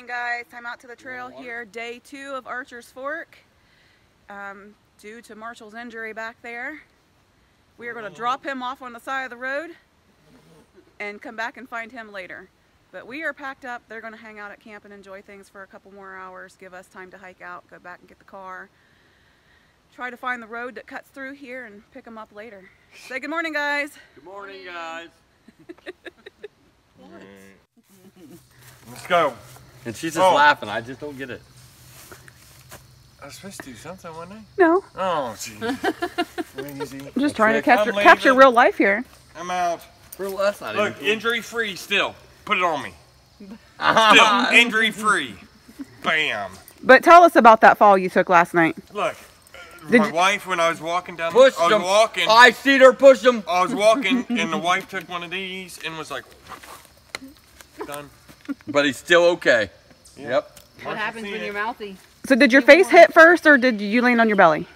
morning, guys. Time out to the trail here, day 2 of Archer's Fork. Due to Marshall's injury back there, we are going to drop him off on the side of the road and come back and find him later. But we are packed up. They're going to hang out at camp and enjoy things for a couple more hours, give us time to hike out, go back and get the car, try to find the road that cuts through here and pick them up later. Say good morning, guys. Good morning, guys. Let's go. And she's just laughing. I just don't get it. I was supposed to do something, wasn't I? No. Oh, jeez. Easy. I'm just trying to capture real life here. I'm out. For less, I Look, injury-free still. Put it on me. Still, injury-free. Bam. But tell us about that fall you took last night. Look, my wife, when I was walking down, I seen her push them. I was walking, and the wife took one of these and was like, done. But he's still okay. Yeah. Yep. What happens when you're mouthy? So did your face hit first, or did you land on your belly?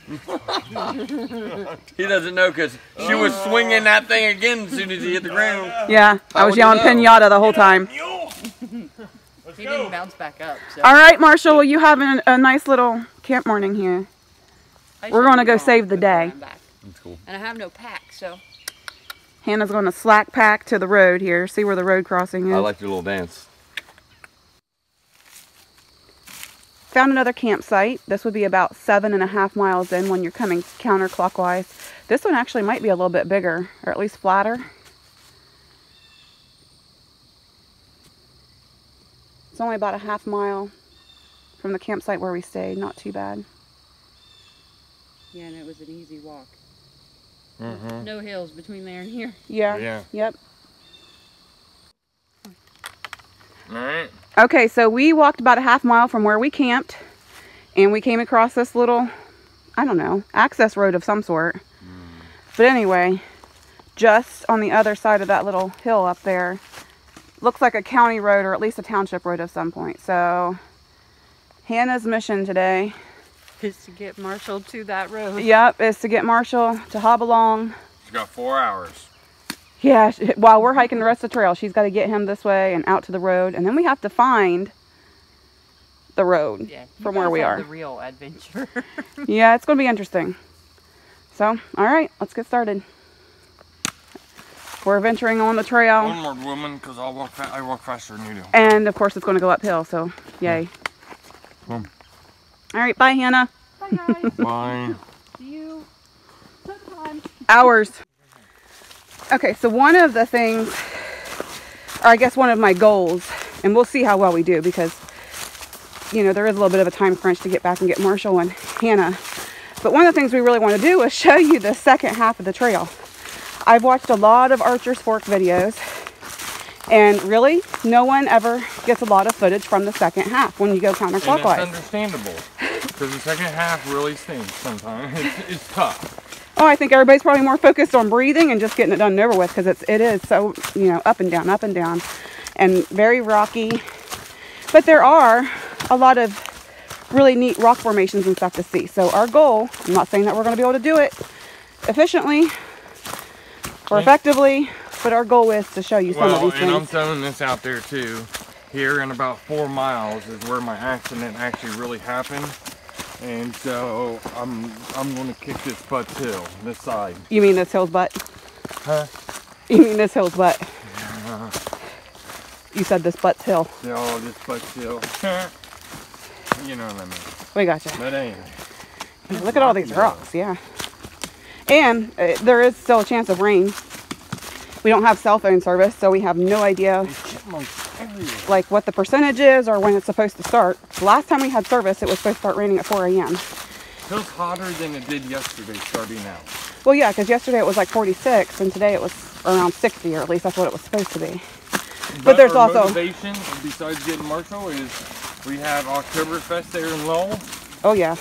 He doesn't know because she was swinging that thing again as soon as he hit the ground. Yeah, I was yelling pinata the whole time. He didn't bounce back up. So. All right, Marshall, well, you having a nice little camp morning here. We're going to go save the day. That's cool. And I have no pack, so. Hannah's going to slack pack to the road here, see where the road crossing is. I like your little dance. Found another campsite. This would be about 7.5 miles in when you're coming counterclockwise. This one actually might be a little bit bigger, or at least flatter. It's only about a half mile from the campsite where we stayed. Not too bad. Yeah, and it was an easy walk. Mm-hmm. No hills between there and here. Yeah. Yeah. Yep. All right. Okay, so we walked about a half mile from where we camped, and we came across this little, I don't know, access road of some sort. But anyway, just on the other side of that little hill up there, looks like a county road, or at least a township road of some point. So Hannah's mission today Is to get Marshall to that road. Yep, is to get Marshall to hop along. She's got 4 hours. Yeah, while we're hiking the rest of the trail, she's got to get him this way and out to the road. And then we have to find the road from where we are. The real adventure. Yeah, it's going to be interesting. So, all right, let's get started. We're venturing on the trail. Onward, woman, because I walk faster than you do. And, of course, it's going to go uphill, so yay. All right, bye, Hannah. Bye, guys. Bye. See you sometime. Hours. Okay, so one of the things, or I guess one of my goals, and we'll see how well we do because, you know, there is a little bit of a time crunch to get back and get Marshall and Hannah. But one of the things we really want to do is show you the second half of the trail. I've watched a lot of Archer's Fork videos, and really, no one ever gets a lot of footage from the second half when you go counterclockwise. And it's understandable, because the second half really stinks sometimes. It's tough. Oh, I think everybody's probably more focused on breathing and just getting it done and over with, because it is so, you know, up and down, and very rocky. But there are a lot of really neat rock formations and stuff to see. So our goal, I'm not saying that we're going to be able to do it efficiently or effectively, but our goal is to show you some of these things. And I'm throwing this out there too. Here in about 4 miles is where my accident actually really happened. And so I'm going to kick this butt's hill, this side. You mean this hill's butt? Huh? You mean this hill's butt? Yeah. You said this butt's hill. Oh, this butt's hill. You know what I mean. We gotcha. But anyway. Look at all these rocks, yeah. And there is still a chance of rain. We don't have cell phone service, so we have no idea like what the percentage is or when it's supposed to start. Last time we had service, it was supposed to start raining at 4 a.m. Feels hotter than it did yesterday starting out. Well, yeah, because yesterday it was like 46, and today it was around 60, or at least that's what it was supposed to be. But there's our also motivation, besides getting Marshall, is we have Oktoberfest there in Lowell. Oh yeah.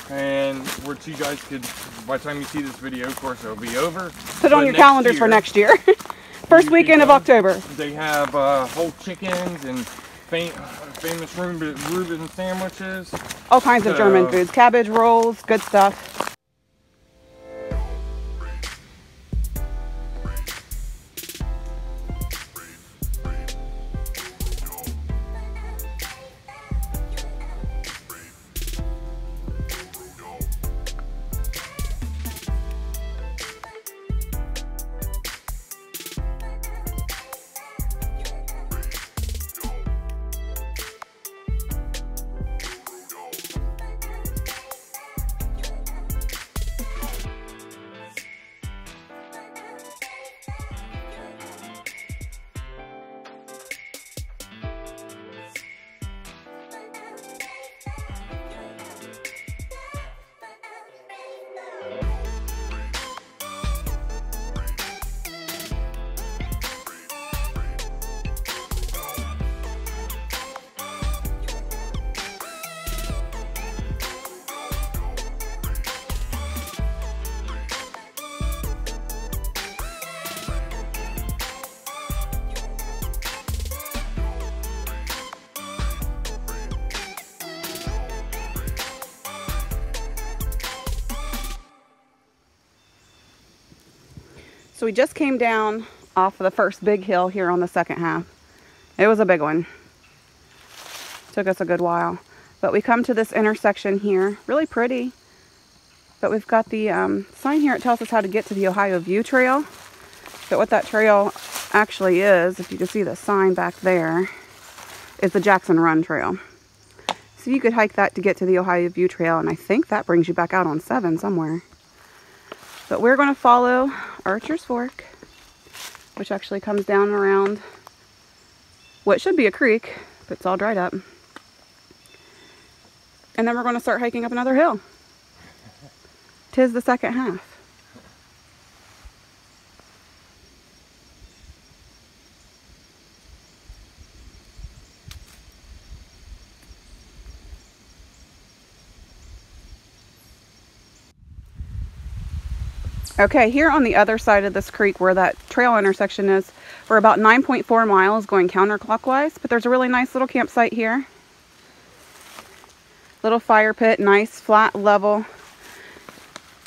And which you guys could, by the time you see this video, of course, it'll be over. Put on your calendars for next year. First weekend of October. They have whole chickens and famous Reuben sandwiches. All kinds of German foods. Cabbage rolls, good stuff. So we just came down off of the first big hill here on the second half. It was a big one. Took us a good while. But we come to this intersection here, really pretty. But we've got the sign here. It tells us how to get to the Ohio View Trail. But what that trail actually is, if you can see the sign back there, is the Jackson Run Trail. So you could hike that to get to the Ohio View Trail, and I think that brings you back out on 7 somewhere. But we're going to follow Archer's Fork, which actually comes down around what should be a creek, but it's all dried up. And then we're going to start hiking up another hill. 'Tis the second half. Okay, here on the other side of this creek where that trail intersection is, we're about 9.4 miles going counterclockwise, but there's a really nice little campsite here. Little fire pit, nice flat level.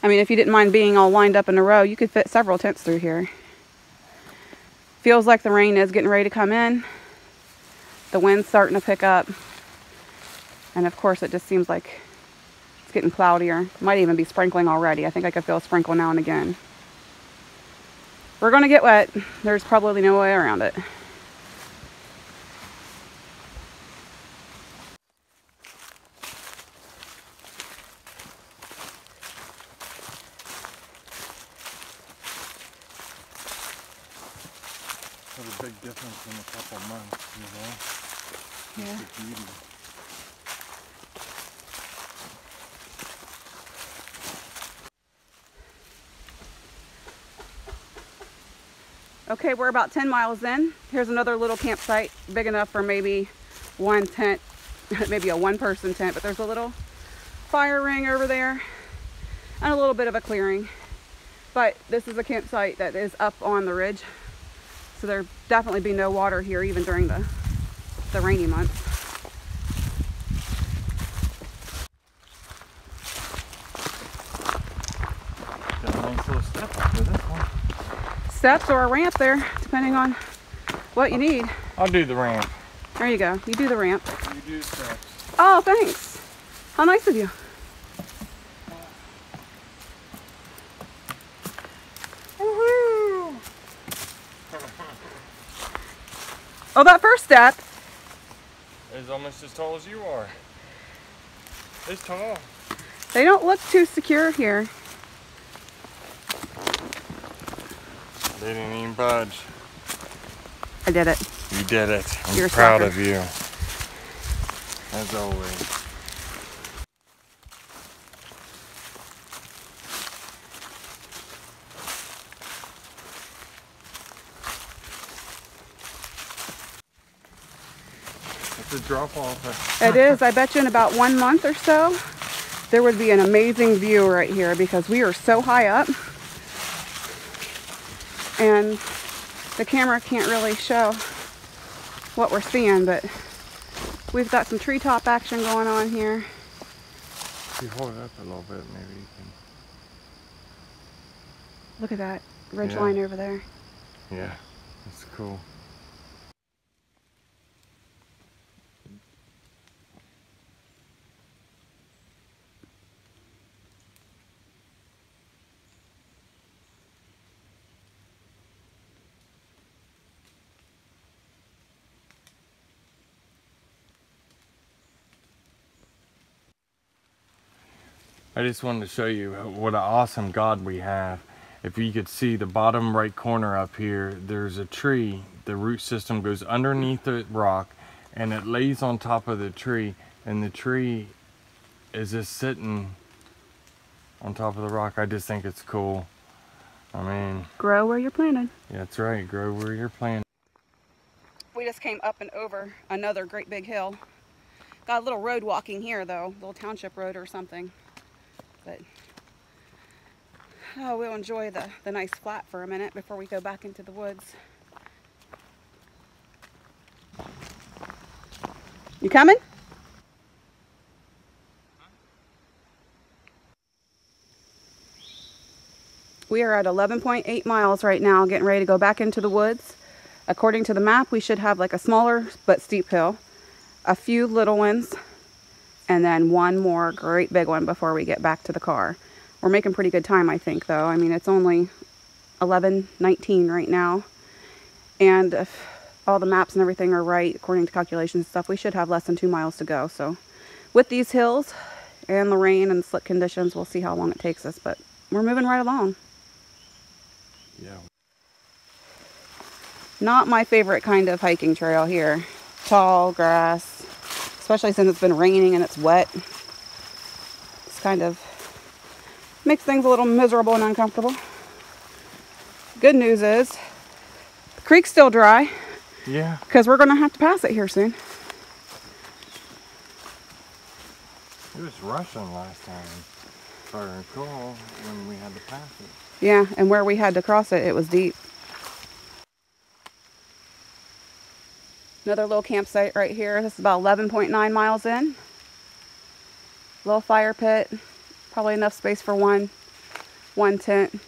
I mean, if you didn't mind being all lined up in a row, you could fit several tents through here. Feels like the rain is getting ready to come in. The wind's starting to pick up. And of course, it just seems like it's getting cloudier. Might even be sprinkling already. I think I could feel a sprinkle now and again. We're going to get wet. There's probably no way around it. What a big difference in a couple months, you know? Yeah. It's a beauty. Okay, we're about 10 miles in. Here's another little campsite, big enough for maybe one tent, maybe a one-person tent, but there's a little fire ring over there and a little bit of a clearing. But this is a campsite that is up on the ridge, so there'll definitely be no water here even during the rainy months. Got a nice little step up for this one. Steps or a ramp there, depending on what you need. I'll do the ramp. There you go. You do the ramp. You do steps. Oh, thanks. How nice of you. Woohoo! Oh, that first step. It's almost as tall as you are. It's tall. They don't look too secure here. They didn't even budge. I did it. You did it. I'm You're a proud sucker. of you. As always. It's a drop off. It is. I bet you in about 1 month or so, there would be an amazing view right here because we are so high up. And the camera can't really show what we're seeing, but we've got some treetop action going on here. If you hold it up a little bit, maybe you can. Look at that ridge Yeah. line over there. Yeah, that's cool. I just wanted to show you what an awesome God we have. If you could see the bottom right corner up here, there's a tree. The root system goes underneath the rock and it lays on top of the tree, and the tree is just sitting on top of the rock. I just think it's cool. I mean, Grow where you're planted. yeah, that's right. Grow where you're planted. We just came up and over another great big hill. Got a little road walking here though, little township road or something. But oh, we'll enjoy the nice flat for a minute before we go back into the woods. You coming? We are at 11.8 miles right now, getting ready to go back into the woods. According to the map, we should have like a smaller but steep hill, a few little ones, and then one more great big one before we get back to the car. We're making pretty good time, I think, though. I mean, it's only 11:19 right now. And if all the maps and everything are right, according to calculations and stuff, we should have less than 2 miles to go. So with these hills and the rain and slick conditions, we'll see how long it takes us, but we're moving right along. Yeah. Not my favorite kind of hiking trail here. Tall grass, especially since it's been raining and it's wet. It's kind of makes things a little miserable and uncomfortable. Good news is the creek's still dry. Yeah. Because we're going to have to pass it here soon. It was rushing last time, if I recall, when we had to pass it. Yeah, and where we had to cross it, it was deep. Another little campsite right here. This is about 11.9 miles in. Little fire pit. Probably enough space for one tent.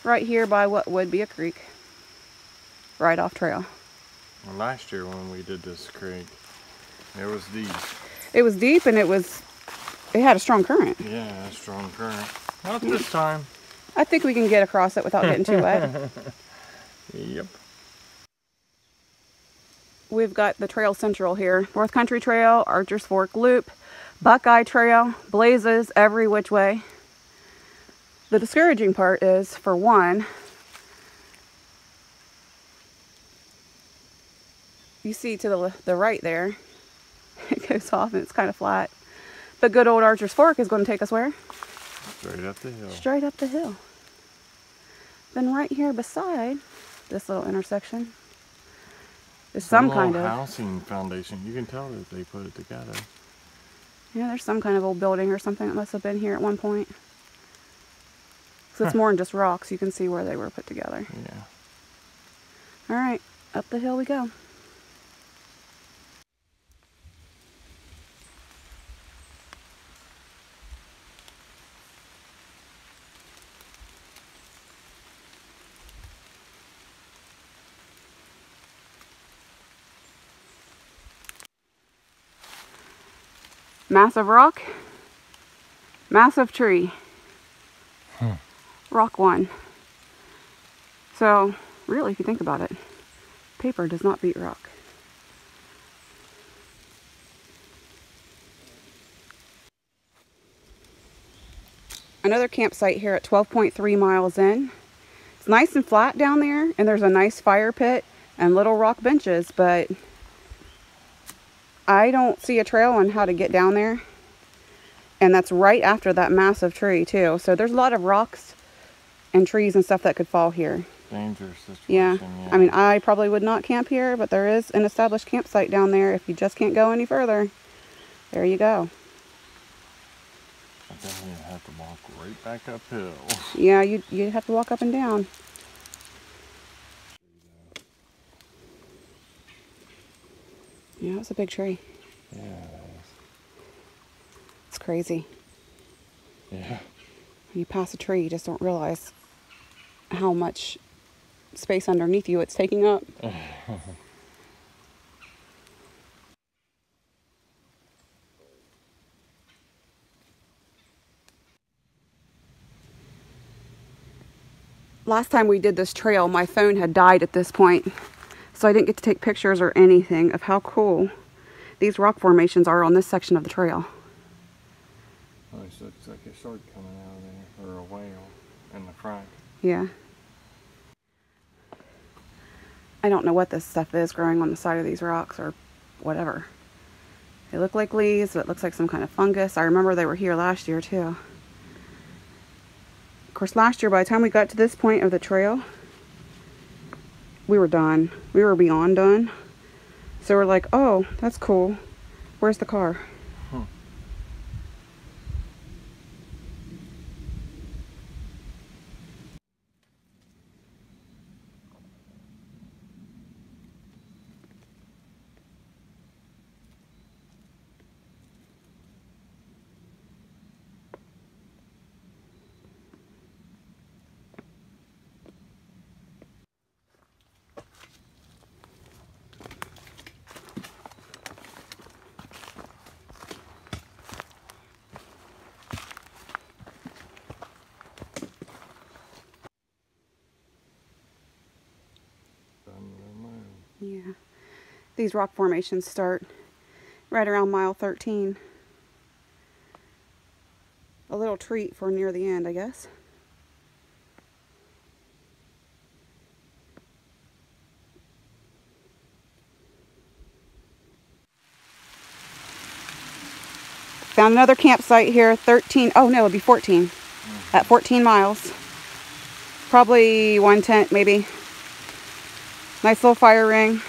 Right here by what would be a creek. Right off trail. Well, last year when we did this creek, it was deep. It was deep and it had a strong current. Yeah, a strong current. Not this time. I think we can get across it without getting too wet. Yep. We've got the Trail Central here. North Country Trail, Archer's Fork Loop, Buckeye Trail, blazes every which way. The discouraging part is, for one, you see to the right there, it goes off and it's kind of flat. But good old Archer's Fork is going to take us where? Straight up the hill. Straight up the hill. Then right here beside this little intersection is some kind of housing foundation. You can tell that they put it together. Yeah, there's some kind of old building or something that must have been here at one point. So it's more than just rocks. You can see where they were put together. Yeah. All right, up the hill we go. Massive rock, massive tree. Rock one. So really, if you think about it, paper does not beat rock. Another campsite here at 12.3 miles in. It's nice and flat down there, and there's a nice fire pit and little rock benches, but I don't see a trail on how to get down there. And that's right after that massive tree too. So there's a lot of rocks and trees and stuff that could fall here. Dangerous situation. Yeah. I mean, I probably would not camp here, but there is an established campsite down there. If you just can't go any further, there you go. But then you have to walk right back uphill. Yeah, you have to walk up and down. Yeah, it's a big tree. Yeah, it is. It's crazy. Yeah. When you pass a tree, you just don't realize how much space underneath you it's taking up. Last time we did this trail, my phone had died at this point, so I didn't get to take pictures or anything of how cool these rock formations are on this section of the trail. Oh, this looks like a shark coming out of there, or a whale in the front. Yeah. I don't know what this stuff is growing on the side of these rocks or whatever. They look like leaves, but it looks like some kind of fungus. I remember they were here last year too. Of course, last year, by the time we got to this point of the trail, we were done. We were beyond done. So we're like, oh, that's cool. Where's the car? these rock formations start right around mile 13. A little treat for near the end, I guess. Found another campsite here, 13, oh no, it'd be 14. At 14 miles. Probably one tent, maybe. Nice little fire ring.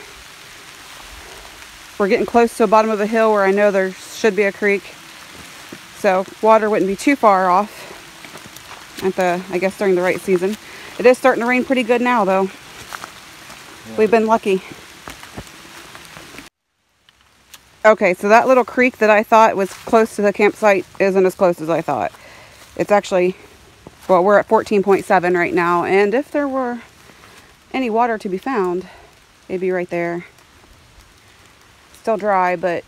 We're getting close to the bottom of a hill where I know there should be a creek. So water wouldn't be too far off at the, I guess, during the right season. It is starting to rain pretty good now though. We've been lucky. Okay, so that little creek that I thought was close to the campsite isn't as close as I thought. It's actually, well, we're at 14.7 right now, and if there were any water to be found, it'd be right there. Still dry, but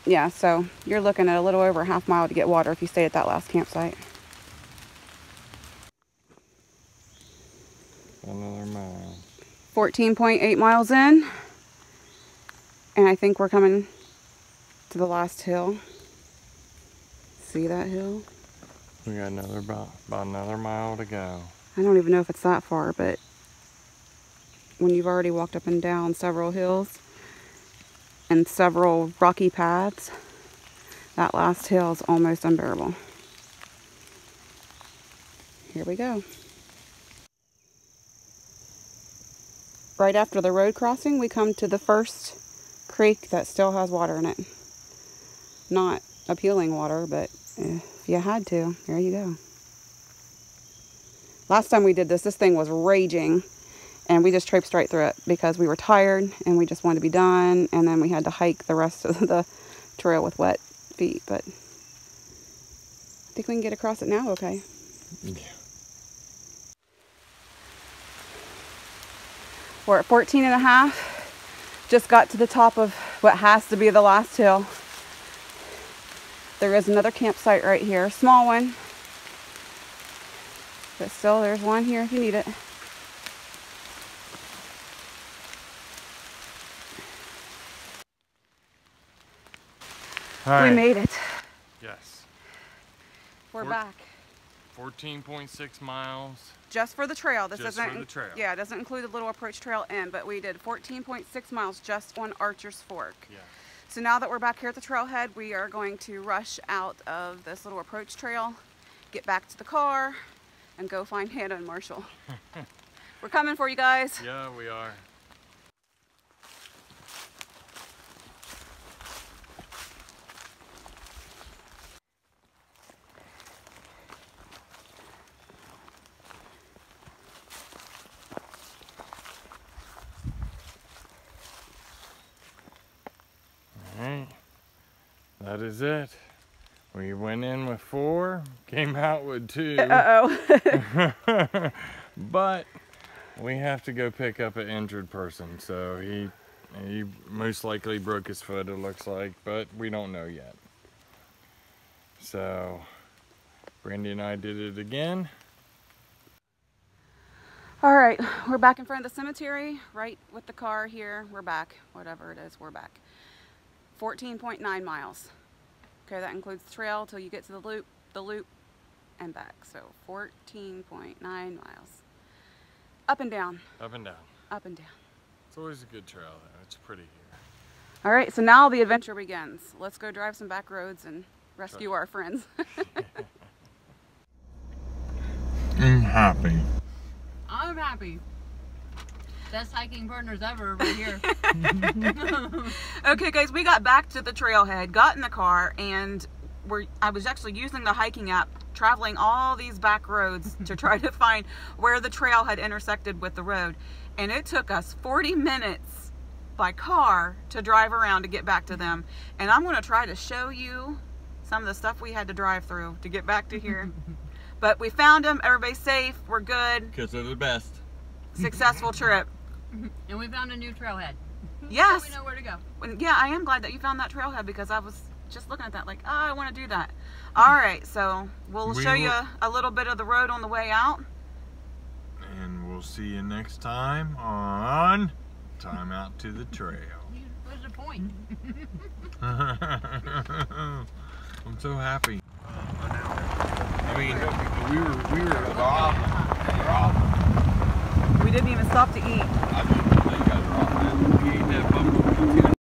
yeah, so you're looking at a little over a half mile to get water if you stay at that last campsite. Another mile. 14.8 miles in, and I think we're coming to the last hill. See that hill? We got another about another mile to go. I don't even know if it's that far, but when you've already walked up and down several hills and several rocky paths, that last hill is almost unbearable. Here we go. Right after the road crossing, we come to the first creek that still has water in it. Not appealing water, but if you had to, there you go. Last time we did this thing was raging, and we just traipsed right through it because we were tired and we just wanted to be done, and then we had to hike the rest of the trail with wet feet, but I think we can get across it now okay. Yeah. We're at 14 and a half. Just got to the top of what has to be the last hill. There is another campsite right here, small one. But still, there's one here if you need it. All right. We made it. Yes. We're back. 14.6 miles. Just for the trail. This Just doesn't, for the trail. Yeah, it doesn't include the little approach trail in, but we did 14.6 miles just on Archer's Fork. Yeah. So now that we're back here at the trailhead, we are going to rush out of this little approach trail, get back to the car, and go find Hannah and Marshall. We're coming for you guys. Yeah, we are. Alright, that is it. We went in with 4, came out with 2. Uh-oh. But we have to go pick up an injured person, so he most likely broke his foot, it looks like, but we don't know yet. So Brandy and I did it again. All right, we're back in front of the cemetery, right with the car here. We're back, whatever it is, we're back. 14.9 miles. Okay, that includes the trail till you get to the loop, and back. So 14.9 miles. Up and down. Up and down. Up and down. It's always a good trail though. It's pretty here. All right, so now the adventure begins. Let's go drive some back roads and rescue our friends. I'm happy. I'm happy. Best hiking partners ever over here. Okay guys, we got back to the trailhead, got in the car, and I was actually using the hiking app, traveling all these back roads to try to find where the trail had intersected with the road. And it took us 40 minutes by car to drive around to get back to them. And I'm going to try to show you some of the stuff we had to drive through to get back to here. But we found them, everybody's safe, we're good. Because they're the best. Successful trip. And we found a new trailhead. Yes. So we know where to go. Yeah, I am glad that you found that trailhead because I was just looking at that like, oh, I want to do that. All right, so we'll show you a little bit of the road on the way out. And we'll see you next time on Time Out to the Trail. There's point. I'm so happy. I mean, we were off. We didn't even stop to eat. I mean, you guys are off, man. We ate that bumble.